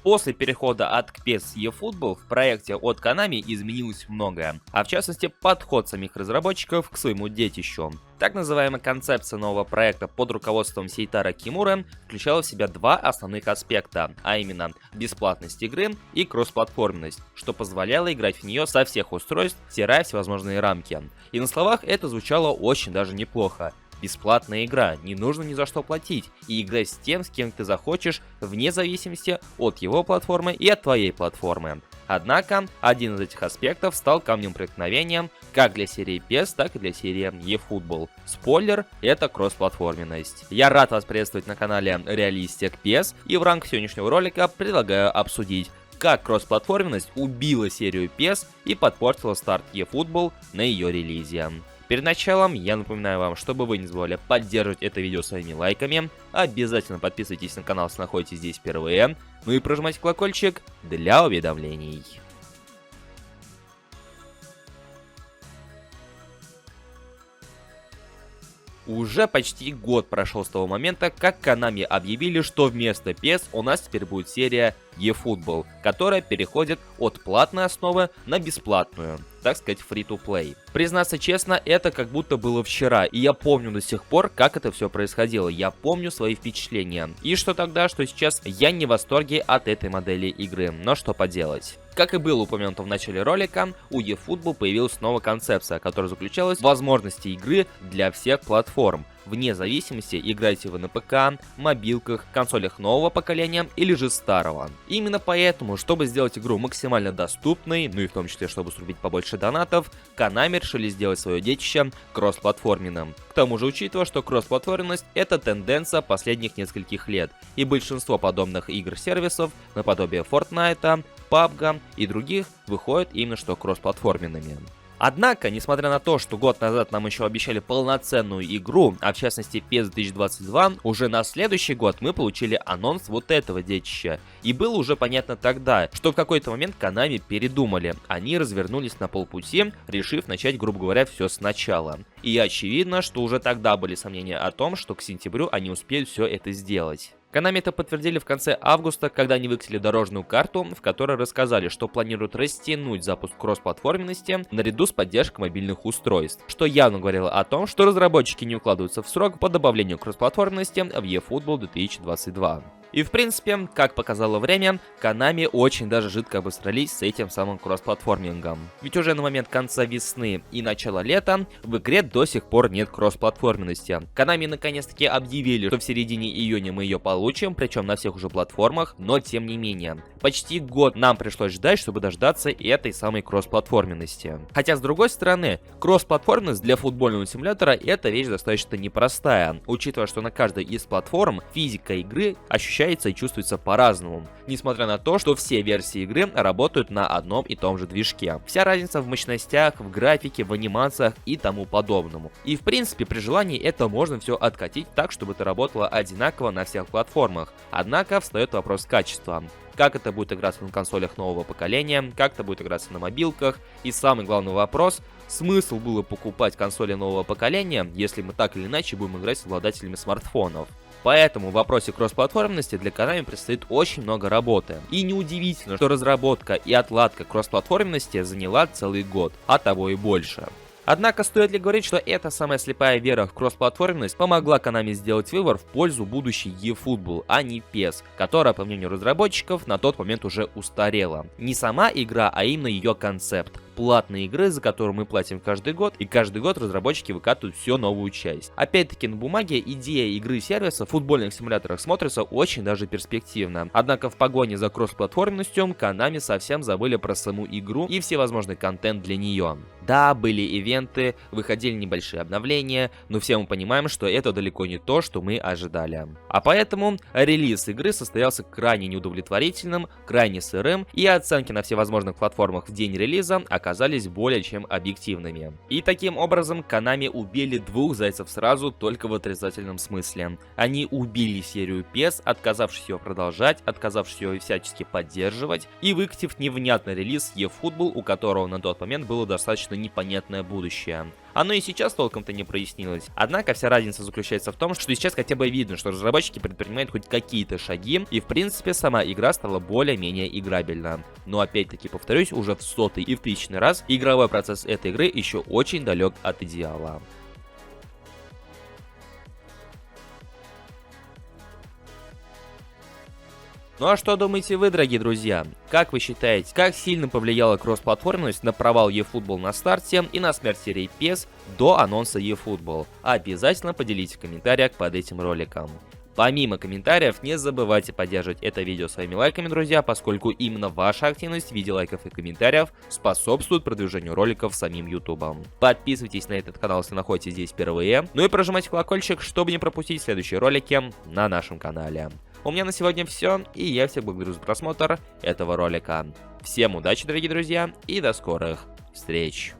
После перехода от PES и eFootball в проекте от Konami изменилось многое, а в частности подход самих разработчиков к своему детищу. Так называемая концепция нового проекта под руководством Сейтаро Кимуры включала в себя два основных аспекта, а именно бесплатность игры и кроссплатформенность, что позволяло играть в нее со всех устройств, стирая всевозможные рамки. И на словах это звучало очень даже неплохо. Бесплатная игра, не нужно ни за что платить, и играть с тем, с кем ты захочешь, вне зависимости от его платформы и от твоей платформы. Однако, один из этих аспектов стал камнем преткновения как для серии PES, так и для серии eFootball. Спойлер, это кроссплатформенность. Я рад вас приветствовать на канале Realistic PES, и в рамках сегодняшнего ролика предлагаю обсудить, как кроссплатформенность убила серию PES и подпортила старт eFootball на ее релизе. Перед началом я напоминаю вам, чтобы вы не забывали поддерживать это видео своими лайками, обязательно подписывайтесь на канал, если находитесь здесь впервые, ну и прожимайте колокольчик для уведомлений. Уже почти год прошел с того момента, как Konami объявили, что вместо PES у нас теперь будет серия eFootball, которая переходит от платной основы на бесплатную, так сказать, free-to-play. Признаться честно, это как будто было вчера, и я помню до сих пор, как это все происходило. Я помню свои впечатления. И что тогда, что сейчас, я не в восторге от этой модели игры, но что поделать. Как и было упомянуто в начале ролика, у eFootball появилась новая концепция, которая заключалась в возможности игры для всех платформ. Вне зависимости, играете вы на ПК, мобилках, консолях нового поколения или же старого. Именно поэтому, чтобы сделать игру максимально доступной, ну и в том числе, чтобы срубить побольше донатов, Konami решили сделать свое детище кроссплатформенным. К тому же, учитывая, что кроссплатформенность — это тенденция последних нескольких лет, и большинство подобных игр-сервисов, наподобие Fortnite, PUBG и других, выходят именно что кроссплатформенными. Однако, несмотря на то, что год назад нам еще обещали полноценную игру, а в частности PES 2022, уже на следующий год мы получили анонс вот этого детища. И было уже понятно тогда, что в какой-то момент Konami передумали. Они развернулись на полпути, решив начать, грубо говоря, все сначала. И очевидно, что уже тогда были сомнения о том, что к сентябрю они успеют все это сделать. Konami это подтвердили в конце августа, когда они выкатили дорожную карту, в которой рассказали, что планируют растянуть запуск кроссплатформенности наряду с поддержкой мобильных устройств, что явно говорило о том, что разработчики не укладываются в срок по добавлению кроссплатформенности в eFootball 2022. И в принципе, как показало время, Konami очень даже жидко обосрались с этим самым кроссплатформингом. Ведь уже на момент конца весны и начала лета в игре до сих пор нет кроссплатформенности. Konami наконец-таки объявили, что в середине июня мы ее получим, причем на всех уже платформах, но тем не менее. Почти год нам пришлось ждать, чтобы дождаться этой самой кроссплатформенности. Хотя с другой стороны, кроссплатформенность для футбольного симулятора это вещь достаточно непростая, учитывая, что на каждой из платформ физика игры ощущается и чувствуется по-разному, несмотря на то, что все версии игры работают на одном и том же движке. Вся разница в мощностях, в графике, в анимациях и тому подобному. И в принципе при желании это можно все откатить так, чтобы это работало одинаково на всех платформах. Однако встает вопрос качества. Как это будет играться на консолях нового поколения, как это будет играться на мобилках. И самый главный вопрос, смысл было покупать консоли нового поколения, если мы так или иначе будем играть с обладателями смартфонов. Поэтому в вопросе кроссплатформенности для Konami предстоит очень много работы. И неудивительно, что разработка и отладка кроссплатформенности заняла целый год, а того и больше. Однако стоит ли говорить, что эта самая слепая вера в кроссплатформенность помогла Konami сделать выбор в пользу будущей eFootball, а не PES, которая, по мнению разработчиков, на тот момент уже устарела. Не сама игра, а именно ее концепт. Платные игры, за которые мы платим каждый год, и каждый год разработчики выкатывают все новую часть. Опять-таки на бумаге идея игры сервиса в футбольных симуляторах смотрится очень даже перспективно. Однако в погоне за кроссплатформенностью Konami совсем забыли про саму игру и всевозможный контент для нее. Да, были ивенты, выходили небольшие обновления, но все мы понимаем, что это далеко не то, что мы ожидали. А поэтому релиз игры состоялся крайне неудовлетворительным, крайне сырым, и оценки на всевозможных платформах в день релиза оказались более чем объективными. И таким образом Konami убили двух зайцев сразу, только в отрицательном смысле. Они убили серию PES, отказавшись ее продолжать, отказавшись ее всячески поддерживать, и выкатив невнятный релиз eFootball, у которого на тот момент было достаточно непонятное будущее. Оно и сейчас толком-то не прояснилось. Однако вся разница заключается в том, что сейчас хотя бы видно, что разработчики предпринимают хоть какие-то шаги, и в принципе сама игра стала более-менее играбельна. Но опять-таки повторюсь, уже в 100-й и в 1000-й раз игровой процесс этой игры еще очень далек от идеала. Ну а что думаете вы, дорогие друзья? Как вы считаете, как сильно повлияла кроссплатформенность на провал eFootball на старте и на смерть серии PES до анонса eFootball? Обязательно поделитесь в комментариях под этим роликом. Помимо комментариев, не забывайте поддерживать это видео своими лайками, друзья, поскольку именно ваша активность в виде лайков и комментариев способствует продвижению роликов самим ютубом. Подписывайтесь на этот канал, если находитесь здесь впервые, ну и прожимайте колокольчик, чтобы не пропустить следующие ролики на нашем канале. У меня на сегодня все, и я всех благодарю за просмотр этого ролика. Всем удачи, дорогие друзья, и до скорых встреч!